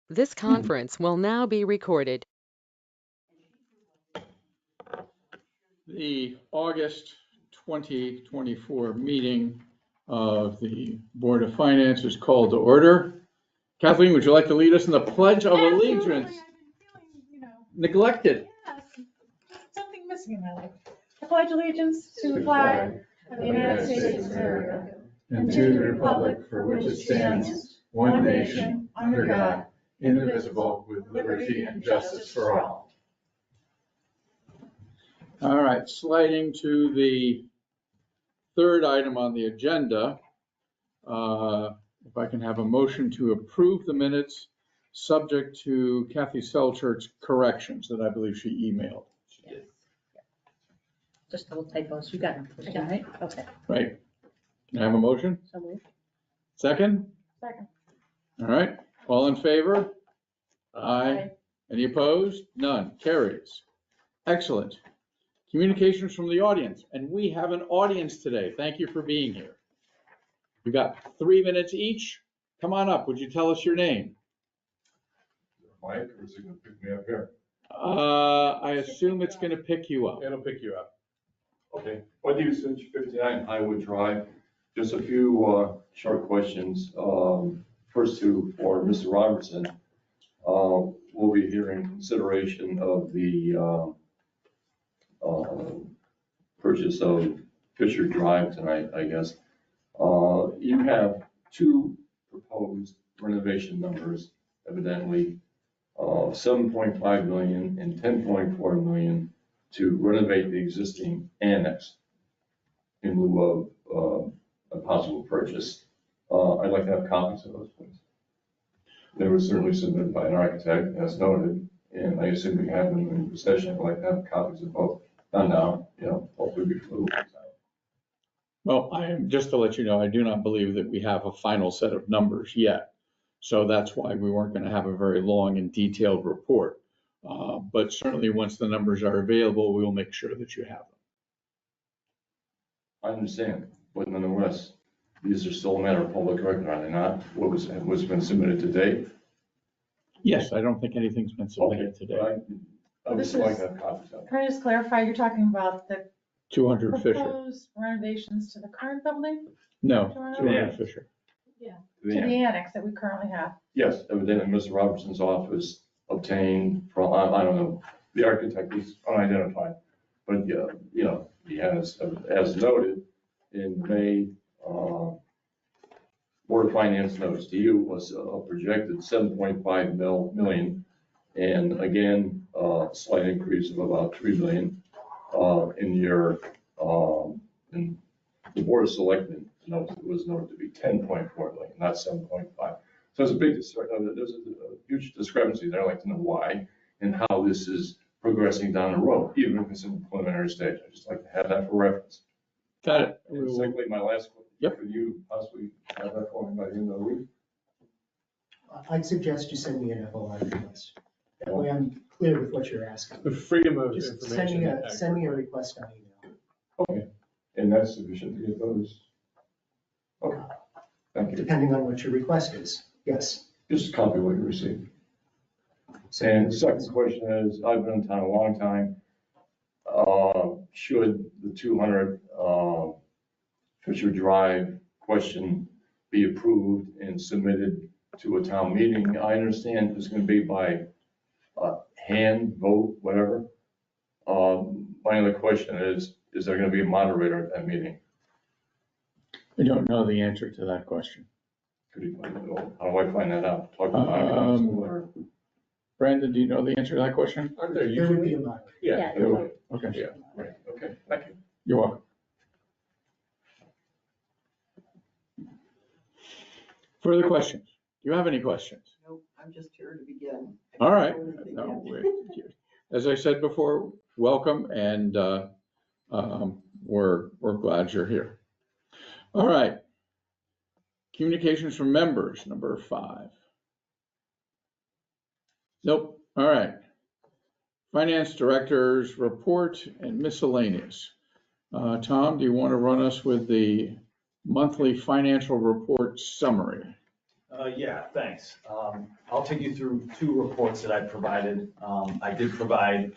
This conference will now be recorded. The August 2024 meeting of the Board of Finance is called to order. Kathleen, would you like to lead us in the Pledge of Allegiance? I've been feeling, Neglected. something missing in my life. I pledge allegiance to the flag of the United States of America and to the republic for which it stands, one nation, under God, indivisible, with liberty and justice for all. All right, sliding to the third item on the agenda. If I can have a motion to approve the minutes, subject to Kathy Selchert's corrections that I believe she emailed. Just little typos, you got them, right? Okay. Right. Can I have a motion? So moved. Second? Second. All right, all in favor? Aye. Any opposed? None. Carries. Excellent. Communications from the audience, and we have an audience today. Thank you for being here. We got 3 minutes each. Come on up. Would you tell us your name? Mike, or is it gonna pick me up here? I assume it's going to pick you up. It'll pick you up. Okay, what usage 59 Highwood Drive? Just a few short questions. First two for Mr. Robertson. We'll be hearing consideration of the purchase of Fisher Drive tonight, I guess. You have two proposed renovation numbers, evidently, 7.5 million and 10.4 million to renovate the existing annex in lieu of a possible purchase. I'd like to have copies of those, please. They were certainly submitted by an architect, as noted, and I assume we have them in possession. I'd like to have copies of both. Not now, hopefully before the week's out. Well, just to let you know, I do not believe that we have a final set of numbers yet. So that's why we weren't going to have a very long and detailed report. But certainly once the numbers are available, we will make sure that you have them. I understand, but nonetheless, these are still a matter of public record, are they not? What's been submitted to date? Yes, I don't think anything's been submitted today. I would just like to have copies of it. Can I just clarify, you're talking about the 200 Fisher. proposed renovations to the current building? No, 200 200 Fisher. To the annex that we currently have? Yes, evidently Mr. Robertson's office obtained from, I don't know, the architect is unidentified. But, he has, as noted, in May, Board of Finance notice to you was a projected 7.5 million. And again, slight increase of about 3 million in your, in the Board of Selectmen was noted to be 10.4 million, not 7.5. So it's a big, there's a huge discrepancy there. I'd like to know why and how this is progressing down the road, even if it's in the preliminary stage. I'd just like to have that for reference. Got it. And secondly, my last question, Yep. could you possibly have that for me by the end of the week? I'd suggest you send me an FOI request. That way I'm clear with what you're asking. The freedom of Just information. send me a request on email. Okay, and that's sufficient to get those? Okay, thank you. Depending on what your request is, yes. Just a copy of what you received. And the second question is, I've been in town a long time. Should the 200 Fisher Drive question be approved and submitted to a town meeting? I understand it's going to be by hand vote, whatever. My other question is there going to be a moderator at that meeting? I don't know the answer to that question. Could you find that out? How do I find that out? Talk to my council or? Brandon, do you know the answer to that question? Aren't there There would be usually? a moderator. Yeah. There will Okay, Yeah. be. Right, okay, thank you. you're welcome. Further questions? Do you have any questions? Nope, I'm just here to begin. All right. No, as I said before, welcome, and we're glad you're here. All right. Communications from members, number 5. Nope. All right. Finance director's report and miscellaneous. Tom, do you want to run us with the monthly financial report summary? Yeah, thanks. I'll take you through two reports that I provided. I did provide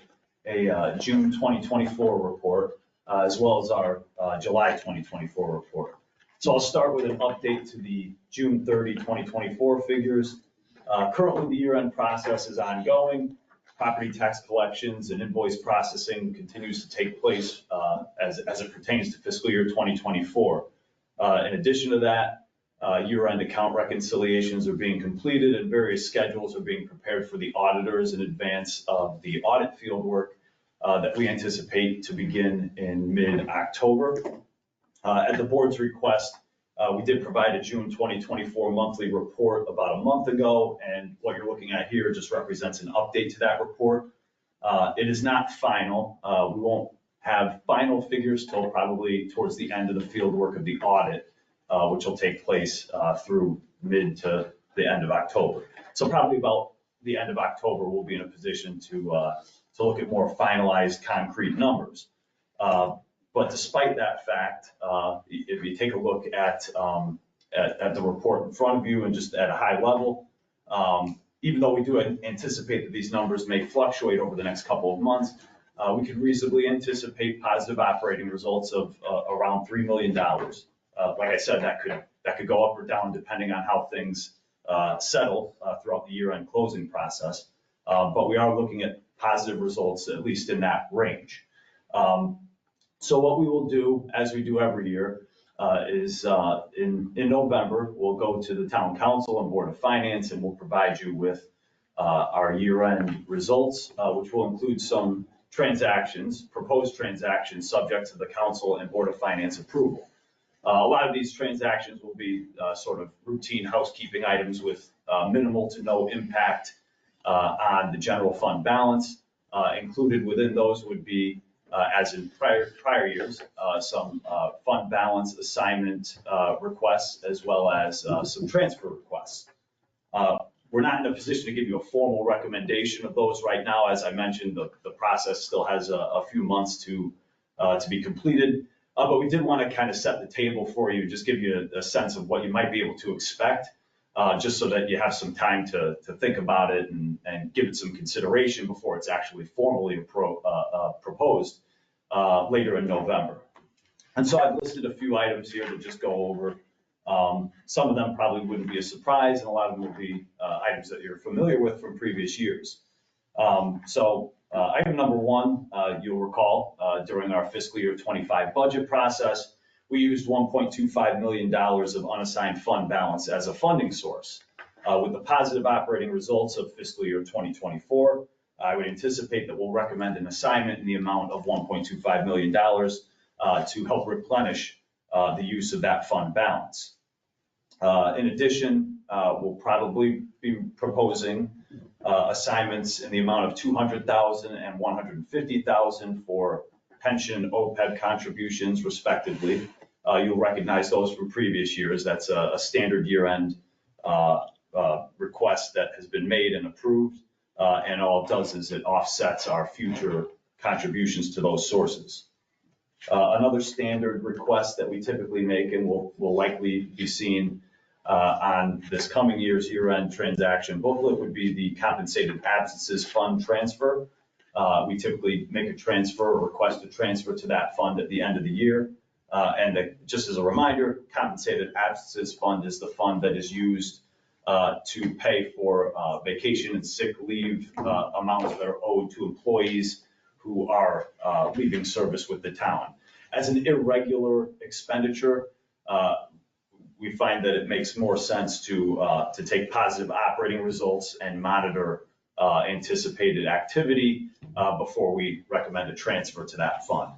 a June 2024 report, as well as our July 2024 report. So I'll start with an update to the June 30, 2024 figures. Currently, the year-end process is ongoing. Property tax collections and invoice processing continues to take place as it pertains to fiscal year 2024. In addition to that, year-end account reconciliations are being completed and various schedules are being prepared for the auditors in advance of the audit fieldwork that we anticipate to begin in mid-October. At the board's request, we did provide a June 2024 monthly report about a month ago, and what you're looking at here just represents an update to that report. It is not final. We won't have final figures till probably towards the end of the fieldwork of the audit, which will take place through mid to the end of October. So probably about the end of October, we'll be in a position to look at more finalized concrete numbers. But despite that fact, if you take a look at the report in front of you and just at a high level, even though we do anticipate that these numbers may fluctuate over the next couple of months, we can reasonably anticipate positive operating results of around $3 million. Like I said, that could go up or down depending on how things settle throughout the year-end closing process. But we are looking at positive results, at least in that range. So what we will do, as we do every year, is in November, we'll go to the town council and board of finance, and we'll provide you with our year-end results, which will include some transactions, proposed transactions, subject to the council and board of finance approval. A lot of these transactions will be sort of routine housekeeping items with minimal to no impact on the general fund balance. Included within those would be, as in prior years, some fund balance assignment requests, as well as some transfer requests. We're not in a position to give you a formal recommendation of those right now. As I mentioned, the process still has a few months to be completed. But we did want to kind of set the table for you, just give you a sense of what you might be able to expect, just so that you have some time to think about it and give it some consideration before it's actually formally proposed later in November. And so I've listed a few items here to just go over. Some of them probably wouldn't be a surprise, and a lot of them will be items that you're familiar with from previous years. Item number one, you'll recall, during our fiscal year 25 budget process, we used $1.25 million of unassigned fund balance as a funding source. With the positive operating results of fiscal year 2024, I would anticipate that we'll recommend an assignment in the amount of $1.25 million to help replenish the use of that fund balance. In addition, we'll probably be proposing assignments in the amount of $200,000 and $150,000 for pension OPEB contributions, respectively. You'll recognize those from previous years. That's a standard year-end request that has been made and approved, and all it does is it offsets our future contributions to those sources. Another standard request that we typically make and will likely be seen on this coming year's year-end transaction booklet would be the compensated absences fund transfer. We typically make a transfer or request a transfer to that fund at the end of the year. And just as a reminder, compensated absences fund is the fund that is used to pay for vacation and sick leave amounts that are owed to employees who are leaving service with the town. As an irregular expenditure, we find that it makes more sense to take positive operating results and monitor anticipated activity before we recommend a transfer to that fund.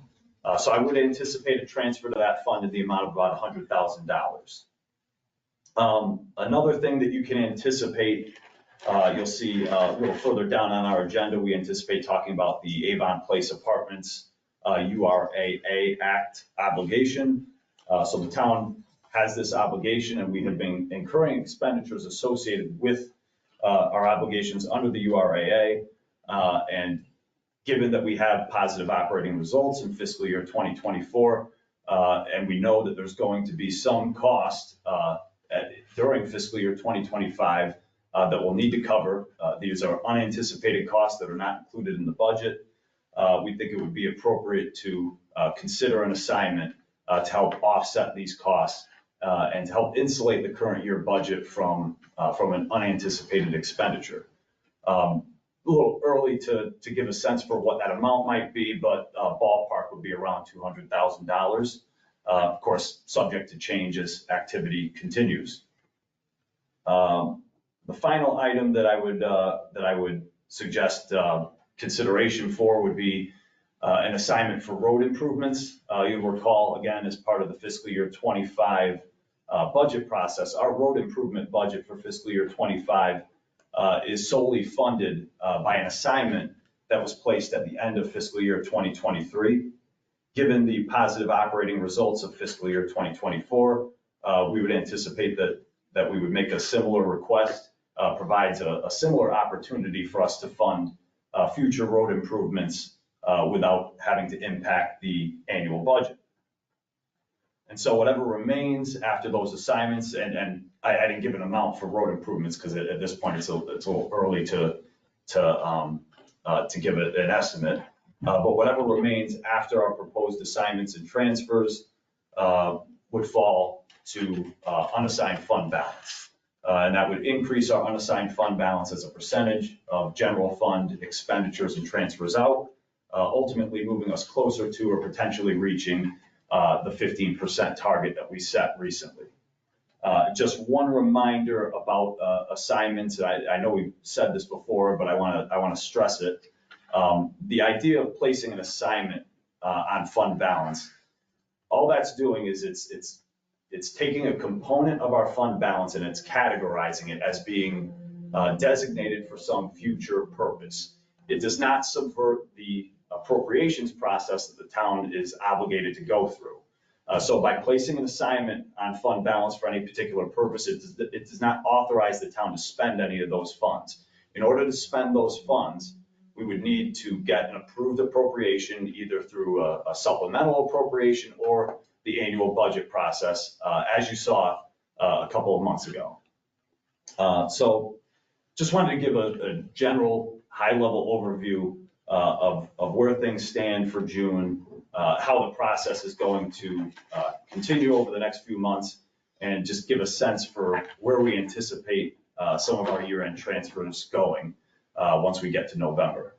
So I would anticipate a transfer to that fund in the amount of about $100,000. Another thing that you can anticipate, you'll see a little further down on our agenda, we anticipate talking about the Avon Place Apartments URAA Act obligation. So the town has this obligation, and we have been incurring expenditures associated with our obligations under the URAA. And given that we have positive operating results in fiscal year 2024, and we know that there's going to be some cost during fiscal year 2025 that we'll need to cover. These are unanticipated costs that are not included in the budget. We think it would be appropriate to consider an assignment to help offset these costs and to help insulate the current year budget from an unanticipated expenditure. A little early to give a sense for what that amount might be, but ballpark would be around $200,000. Of course, subject to change as activity continues. The final item that I would suggest consideration for would be an assignment for road improvements. You'll recall, again, as part of the fiscal year 25 budget process, our road improvement budget for fiscal year 25 is solely funded by an assignment that was placed at the end of fiscal year 2023. Given the positive operating results of fiscal year 2024, we would anticipate that we would make a similar request, provides a similar opportunity for us to fund future road improvements without having to impact the annual budget. And so whatever remains after those assignments, and I didn't give an amount for road improvements because at this point it's a little early to give it an estimate. But whatever remains after our proposed assignments and transfers would fall to unassigned fund balance. And that would increase our unassigned fund balance as a percentage of general fund expenditures and transfers out, ultimately moving us closer to or potentially reaching the 15% target that we set recently. Just one reminder about assignments. I know we've said this before, but I want to stress it. The idea of placing an assignment on fund balance, all that's doing is it's taking a component of our fund balance and it's categorizing it as being designated for some future purpose. It does not subvert the appropriations process that the town is obligated to go through. So by placing an assignment on fund balance for any particular purpose, it does not authorize the town to spend any of those funds. In order to spend those funds, we would need to get an approved appropriation either through a supplemental appropriation or the annual budget process, as you saw a couple of months ago. So just wanted to give a general high-level overview of where things stand for June, how the process is going to continue over the next few months, and just give a sense for where we anticipate some of our year-end transfers going once we get to November.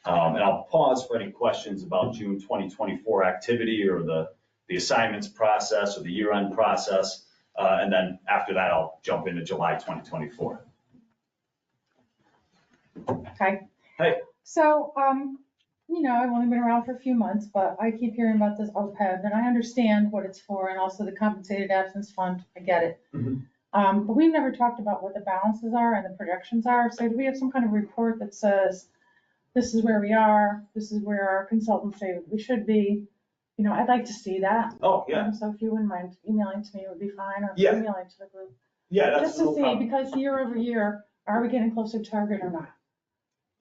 And I'll pause for any questions about June 2024 activity or the assignments process or the year-end process. And then after that, I'll jump into July 2024. Hi. Hey. So, I've only been around for a few months, but I keep hearing about this OPEB, and I understand what it's for, and also the compensated absence fund. I get it. Mhm. But we've never talked about what the balances are and the projections are. So do we have some kind of report that says, this is where we are, this is where our consultants say we should be? I'd like to see that. Oh, yeah. So if you wouldn't mind emailing to me, it would be fine, or Yeah. emailing to the group. Yeah, that's Just to see, because year over year, are we getting closer to target or not?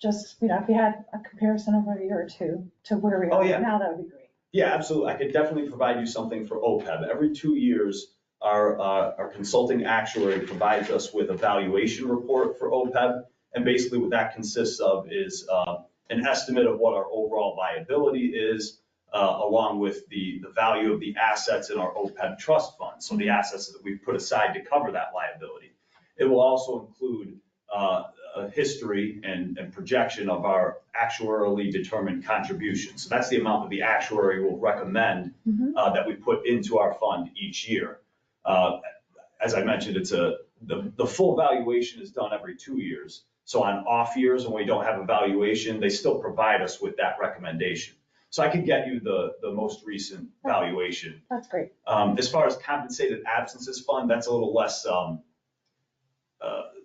Just, if you had a comparison over a year or two to where we Oh, are yeah. now, that would be great. Yeah, absolutely. I could definitely provide you something for OPEB. Every 2 years, our consulting actuary provides us with a valuation report for OPEB. And basically what that consists of is an estimate of what our overall liability is, along with the value of the assets in our OPEB trust fund. So the assets that we've put aside to cover that liability. It will also include a history and projection of our actuarially determined contributions. So that's the amount that the actuary will recommend that we put into our fund each year. As I mentioned, the full valuation is done every 2 years. So on off years when we don't have a valuation, they still provide us with that recommendation. So I could get you the most recent valuation. That's great. As far as compensated absences fund, that's a little less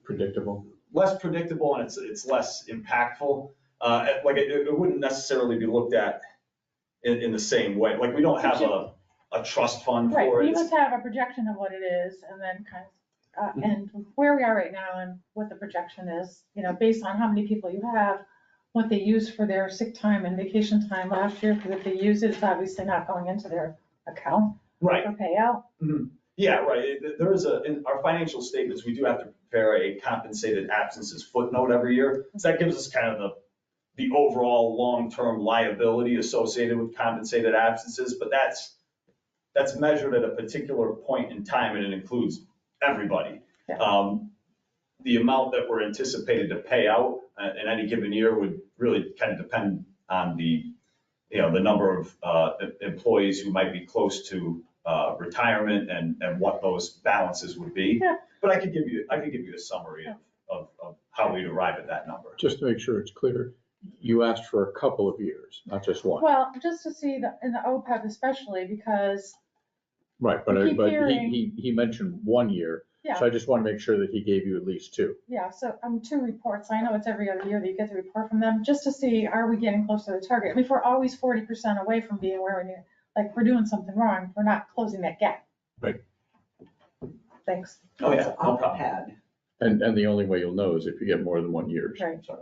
Predictable. less predictable and it's less impactful. Like it wouldn't necessarily be looked at in the same way. Like we don't have a trust fund Right, for we it. must have a projection of what it is, and then kind of, and where we are right now and what the projection is, based on how many people you have, what they use for their sick time and vacation time last year, because if they use it, it's obviously not going into their account Right. for payout. Mhm. Yeah, right. There is in our financial statements, we do have to prepare a compensated absences footnote every year. So that gives us kind of the overall long-term liability associated with compensated absences, but that's measured at a particular point in time, and it includes everybody. Yeah. The amount that we're anticipated to pay out in any given year would really kind of depend on the number of employees who might be close to retirement and what those balances would be. Yeah. But I could give you a summary of how we'd arrive at that number. Just to make sure it's clear, you asked for a couple of years, not just one. Well, just to see in the OPEB especially, because, Right, but I keep hearing- he mentioned 1 year. yeah, So I just want to make sure that he gave you at least 2. yeah, so 2 reports. I know it's every other year that you get the report from them, just to see, are we getting close to the target? I mean, if we're always 40% away from being where we need, like, we're doing something wrong, we're not closing that gap. Right. Thanks. Oh, yeah, no problem. Had. And the only way you'll know is if you get more than 1 year. Right. Sorry,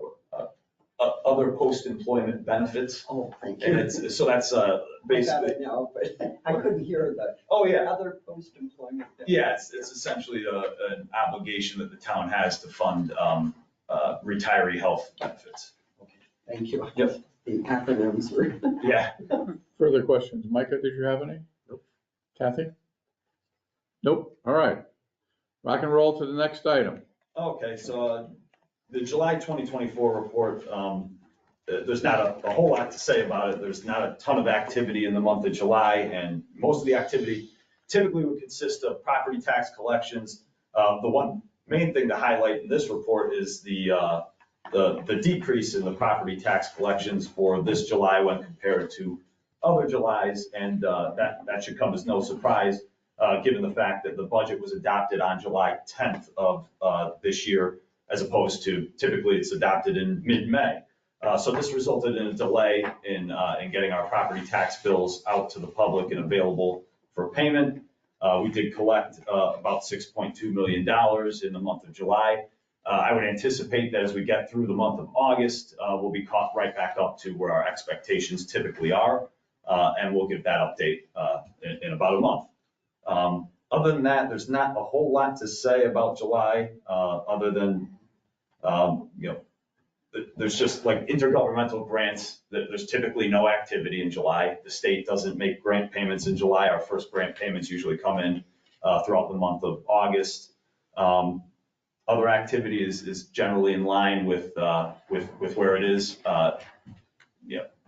other post-employment benefits. Oh, thank And you. that's I got basically, it now, but I couldn't hear the oh, yeah. other post-employment. Yeah, it's essentially an obligation that the town has to fund retiree health benefits. Thank you. Yep. The acronyms were. Yeah. Further questions? Micah, did you have any? Nope. Kathy? Nope. All right. Rock and roll to the next item. Okay, so the July 2024 report, there's not a whole lot to say about it. There's not a ton of activity in the month of July, and most of the activity typically would consist of property tax collections. The one main thing to highlight in this report is the decrease in the property tax collections for this July when compared to other Julys, and that should come as no surprise, given the fact that the budget was adopted on July 10th of this year, as opposed to typically it's adopted in mid-May. So this resulted in a delay in getting our property tax bills out to the public and available for payment. We did collect about $6.2 million in the month of July. I would anticipate that as we get through the month of August, we'll be caught right back up to where our expectations typically are, and we'll give that update in about a month. Other than that, there's not a whole lot to say about July, other than, there's just like intergovernmental grants, there's typically no activity in July. The state doesn't make grant payments in July. Our first grant payments usually come in throughout the month of August. Other activity is generally in line with where it is,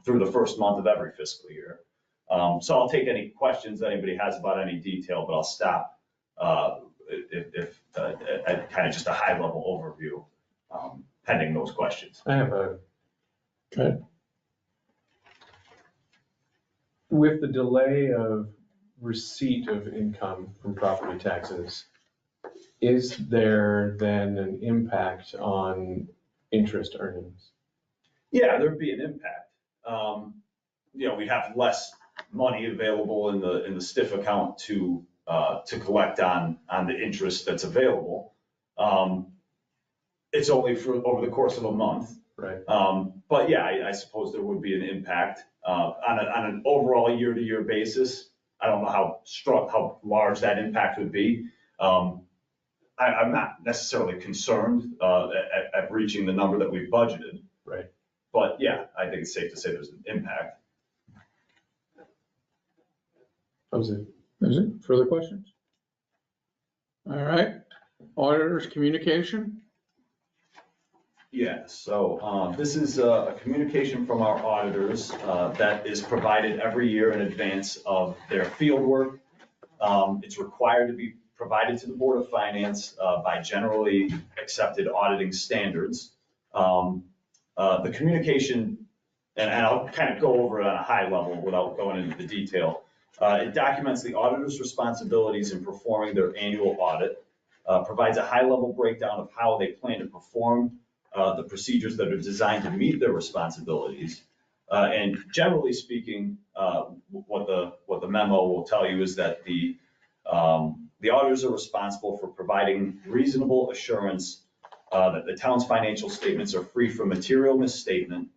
through the first month of every fiscal year. So I'll take any questions that anybody has about any detail, but I'll stop if at kind of just a high level overview, pending those questions. I have a, Okay. with the delay of receipt of income from property taxes, is there then an impact on interest earnings? Yeah, there'd be an impact. We'd have less money available in the STIF account to collect on the interest that's available. It's only for over the course of a month. Right. But yeah, I suppose there would be an impact on an overall year-to-year basis. I don't know how large that impact would be. I'm not necessarily concerned at reaching the number that we've budgeted. Right. But yeah, I think it's safe to say there's an impact. That was it. Is it? Further questions? All right. Auditors communication? Yeah, so this is a communication from our auditors that is provided every year in advance of their field work. It's required to be provided to the Board of Finance by generally accepted auditing standards. The communication, and I'll kind of go over it on a high level without going into the detail. It documents the auditor's responsibilities in performing their annual audit, provides a high-level breakdown of how they plan to perform the procedures that are designed to meet their responsibilities. And generally speaking, what the memo will tell you is that the auditors are responsible for providing reasonable assurance that the town's financial statements are free from material misstatement,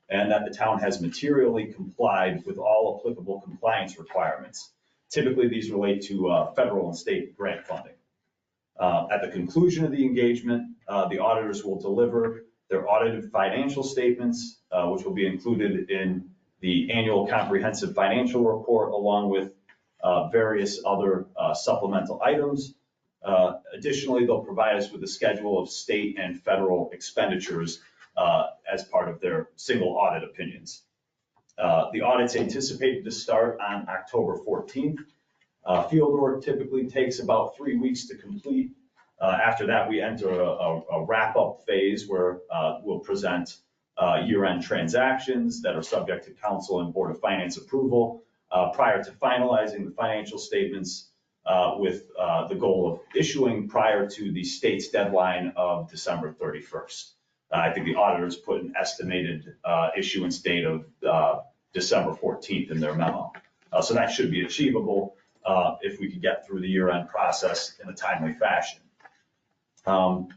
and that the town has materially complied with all applicable compliance requirements. Typically, these relate to federal and state grant funding. At the conclusion of the engagement, the auditors will deliver their audited financial statements, which will be included in the annual comprehensive financial report, along with various other supplemental items. Additionally, they'll provide us with a schedule of state and federal expenditures as part of their single audit opinions. The audit's anticipated to start on October 14th. Field work typically takes about 3 weeks to complete. After that, we enter a wrap-up phase where we'll present year-end transactions that are subject to council and Board of Finance approval prior to finalizing the financial statements with the goal of issuing prior to the state's deadline of December 31st. I think the auditors put an estimated issuance date of December 14th in their memo. So that should be achievable if we could get through the year-end process in a timely fashion. So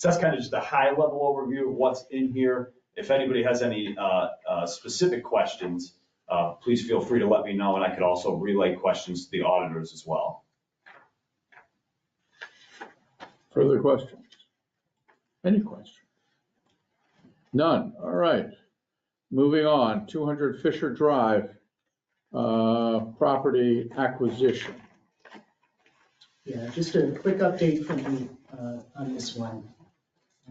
that's kind of just a high-level overview of what's in here. If anybody has any specific questions, please feel free to let me know, and I could also relay questions to the auditors as well. Further questions? Any questions? None. All right. Moving on, 200 Fisher Drive, property acquisition. Yeah, just a quick update from me on this one.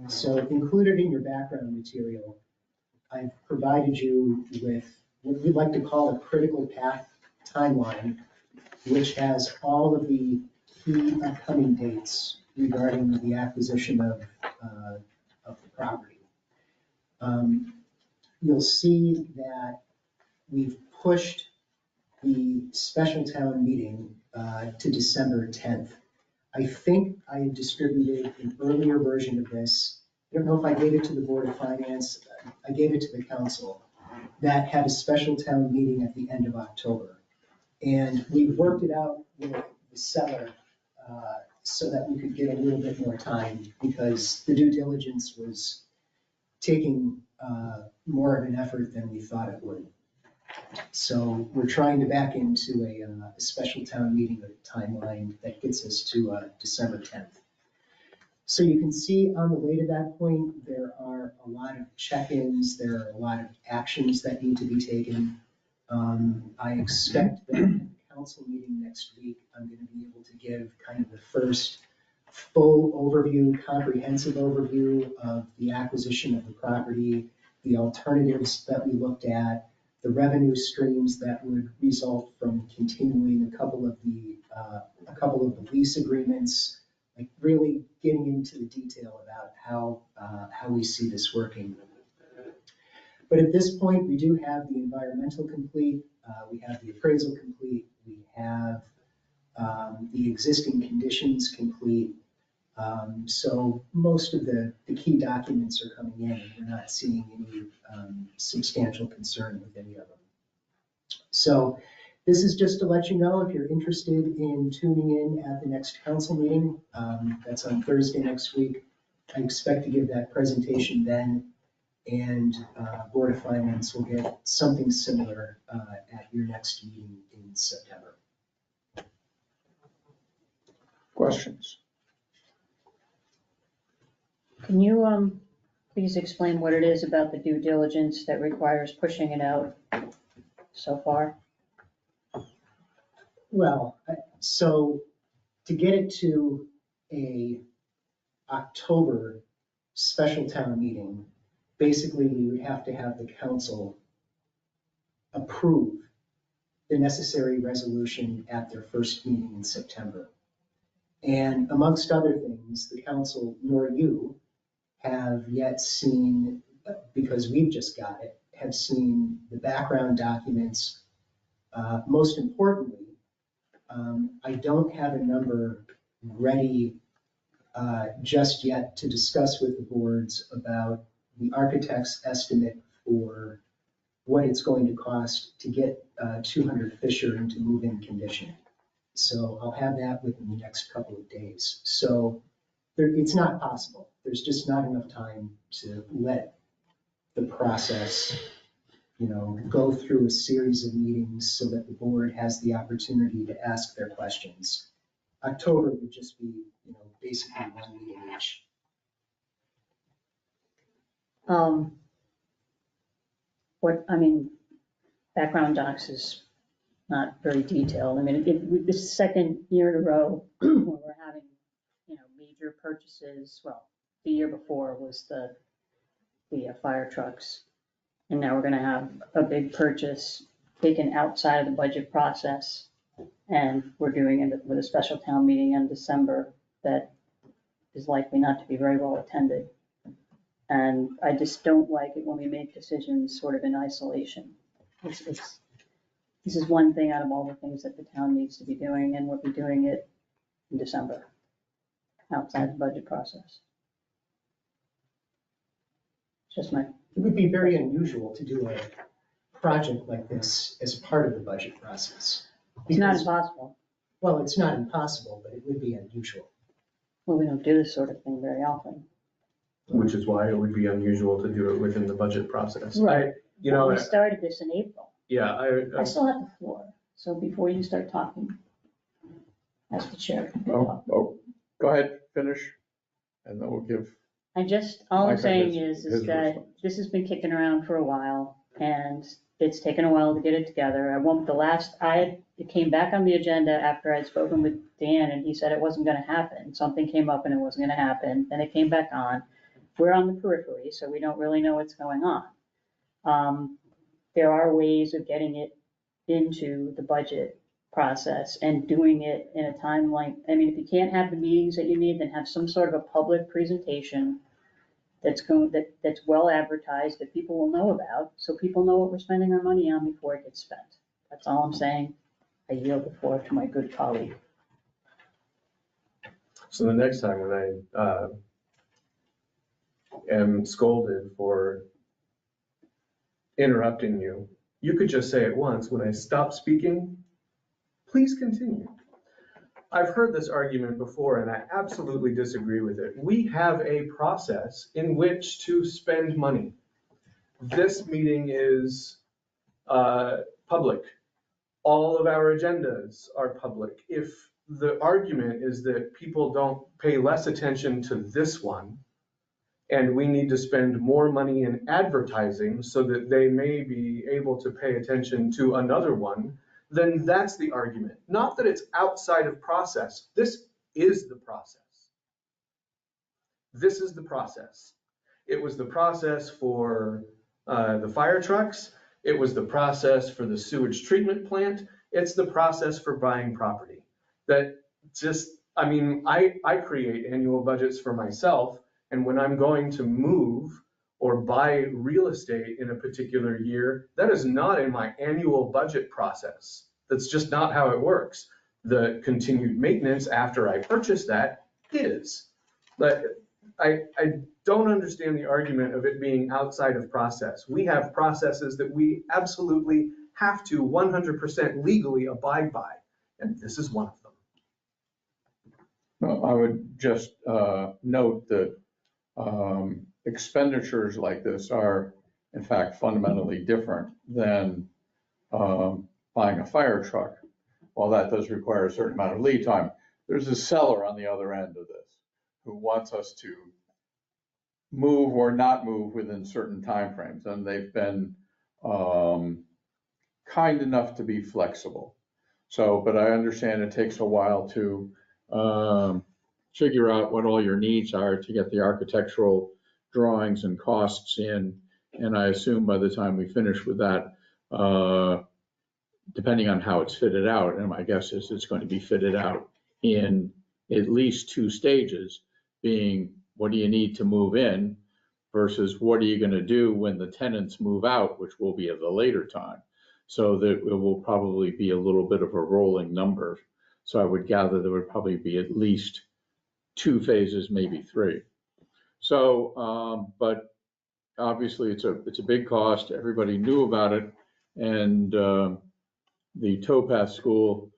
So included in your background material, I've provided you with what we'd like to call a critical path timeline, which has all of the key upcoming dates regarding the acquisition of the property. You'll see that we've pushed the special town meeting to December 10th. I think I distributed an earlier version of this. I don't know if I gave it to the Board of Finance. I gave it to the council. That had a special town meeting at the end of October. And we worked it out with the seller so that we could get a little bit more time, because the due diligence was taking more of an effort than we thought it would. So we're trying to back into a special town meeting timeline that gets us to December 10th. So you can see on the way to that point, there are a lot of check-ins, there are a lot of actions that need to be taken. I expect that at the council meeting next week, I'm going to be able to give kind of the first full overview, comprehensive overview of the acquisition of the property, the alternatives that we looked at, the revenue streams that would result from continuing a couple of the lease agreements, like really getting into the detail about how we see this working. But at this point, we do have the environmental complete, we have the appraisal complete, we have the existing conditions complete. So most of the key documents are coming in, and we're not seeing any substantial concern with any of them. So this is just to let you know, if you're interested in tuning in at the next council meeting, that's on Thursday next week. I expect to give that presentation then, and Board of Finance will get something similar at your next meeting in September. Questions? Can you please explain what it is about the due diligence that requires pushing it out so far? Well, so to get it to a October special town meeting, basically we would have to have the council approve the necessary resolution at their first meeting in September. And amongst other things, the council nor you have yet seen, because we've just got it, have seen the background documents. Most importantly, I don't have a number ready just yet to discuss with the boards about the architect's estimate for what it's going to cost to get 200 Fisher into move-in condition. So I'll have that within the next couple of days. So it's not possible. There's just not enough time to let the process go through a series of meetings so that the board has the opportunity to ask their questions. October would just be, basically one meeting each. Background docs is not very detailed. This is the second year in a row where we're having, major purchases. Well, the year before was the fire trucks. And now we're gonna have a big purchase taken outside of the budget process. And we're doing it with a special town meeting in December that is likely not to be very well attended. And I just don't like it when we make decisions sort of in isolation. This is one thing out of all the things that the town needs to be doing, and we'll be doing it in December, outside the budget process. Just my, It would be very unusual to do a project like this as part of the budget process. it's not Because- impossible. Well, it's not impossible, but it would be unusual. Well, we don't do this sort of thing very often. Which is why it would be unusual to do it within the budget process. Right. You know, We started this in April. yeah, I still have the floor, so before you start talking, as the chair. Oh, go ahead, finish, and then we'll give. All I'm Mike, saying his is that response. this has been kicking around for a while, and it's taken a while to get it together. It came back on the agenda after I'd spoken with Dan, and he said it wasn't gonna happen. Something came up and it wasn't gonna happen, then it came back on. We're on the periphery, so we don't really know what's going on. There are ways of getting it into the budget process and doing it in a timeline. If you can't have the meetings that you need, then have some sort of a public presentation that's well advertised, that people will know about, so people know what we're spending our money on before it gets spent. That's all I'm saying. I yield the floor to my good colleague. so the next time when I am scolded for interrupting you, you could just say at once, when I stop speaking, please continue. I've heard this argument before and I absolutely disagree with it. We have a process in which to spend money. This meeting is public. All of our agendas are public. If the argument is that people don't pay less attention to this one, and we need to spend more money in advertising so that they may be able to pay attention to another one, then that's the argument. Not that it's outside of process. This is the process. This is the process. It was the process for the fire trucks. It was the process for the sewage treatment plant. It's the process for buying property. That just, I create annual budgets for myself. And when I'm going to move or buy real estate in a particular year, that is not in my annual budget process. That's just not how it works. The continued maintenance after I purchase that is. But I don't understand the argument of it being outside of process. We have processes that we absolutely have to 100% legally abide by, and this is one of them. Well, I would just note that expenditures like this are, in fact, fundamentally different than buying a fire truck. While that does require a certain amount of lead time, there's a seller on the other end of this who wants us to move or not move within certain timeframes, and they've been kind enough to be flexible. So, but I understand it takes a while to figure out what all your needs are to get the architectural drawings and costs in. And I assume by the time we finish with that, depending on how it's fitted out, and my guess is it's going to be fitted out in at least two stages, being what do you need to move in versus what are you going to do when the tenants move out, which will be at a later time. So that it will probably be a little bit of a rolling number. So I would gather there would probably be at least two phases, maybe three. So, but obviously it's a big cost. Everybody knew about it. And the Towpath School,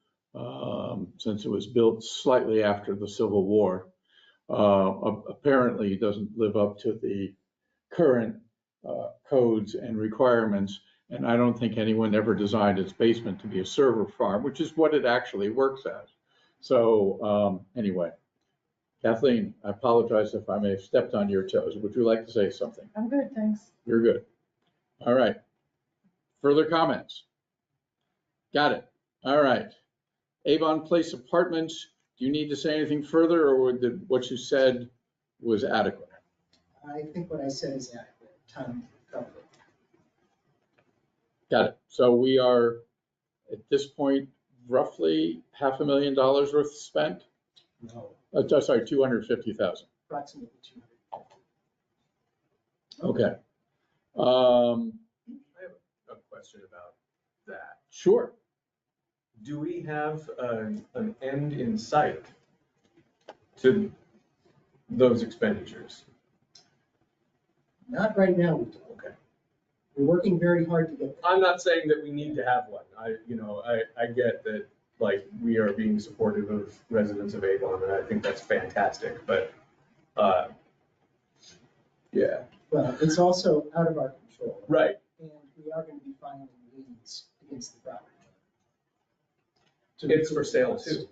since it was built slightly after the Civil War, apparently doesn't live up to the current codes and requirements. And I don't think anyone ever designed its basement to be a server farm, which is what it actually works as. So anyway, Kathleen, I apologize if I may have stepped on your toes. Would you like to say something? I'm good, thanks. You're good. All right. Further comments? Got it. All right. Avon Place Apartments, do you need to say anything further, or what you said was adequate? I think what I said is adequate. Time covered. Got it. So we are, at this point, roughly $500,000 worth spent? No, Sorry, 250,000. approximately 200. Okay. I have a question about that. Sure. Do we have an end in sight to those expenditures? Not right now, we don't. Okay. We're working very hard to get there. I'm not saying that we need to have one. I get that, like, we are being supportive of residents of Avon, and I think that's fantastic, but, yeah. Well, it's also out of our control. Right. And we are going to be filing liens against the property. It's for sale too.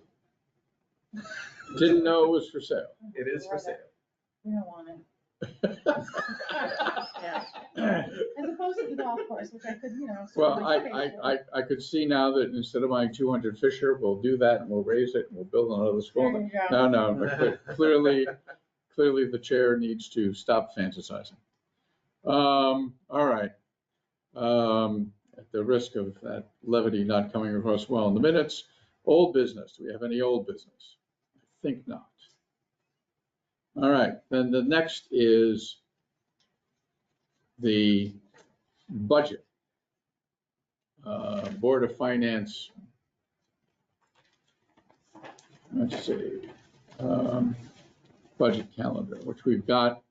Didn't know it was for sale. It is for sale. We don't want it. As opposed to the golf course, which I could, Well, certainly pay for. I could see now that instead of buying 200 Fisher, we'll do that and we'll raise it and we'll build another school. There you go. No, but clearly the chair needs to stop fantasizing. All right. At the risk of that levity not coming across well in the minutes, old business. Do we have any old business? I think not. All right, then the next is the budget. Board of Finance. Let's see. Budget calendar, which we've got,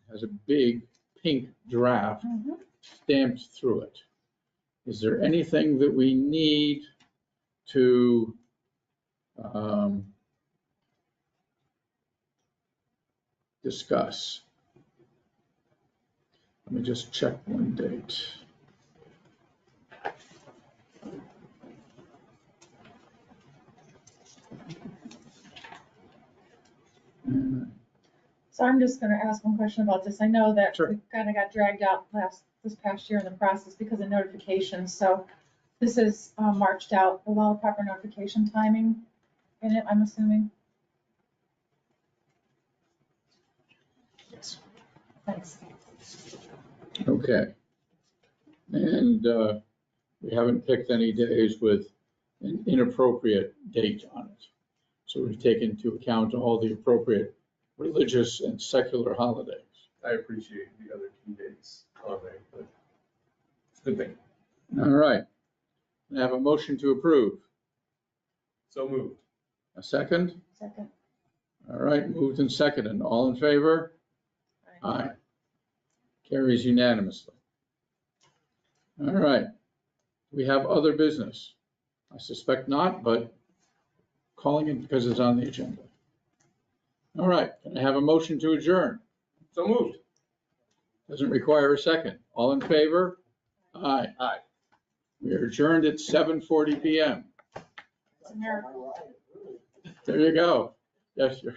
has a big pink draft Mhm. stamped through it. Is there anything that we need to discuss? Let me just check one date. So I'm just gonna ask one question about this. I know that Sure. we kind of got dragged out this past year in the process because of notifications. So this is marched out with all the proper notification timing in it, I'm assuming. Yes. Thanks. Okay. And we haven't picked any days with an inappropriate date on it. So we've taken into account all the appropriate religious and secular holidays. I appreciate the other 2 dates on there, but it's a good thing. All right. I have a motion to approve. So moved. A second? Second. All right, moved and seconded. All in favor? Aye. Carries unanimously. All right. We have other business. I suspect not, but calling it because it's on the agenda. All right, can I have a motion to adjourn? So moved. Doesn't require a second. All in favor? Aye. Aye. We are adjourned at 7:40 PM. It's a miracle. There you go. Yes, you're.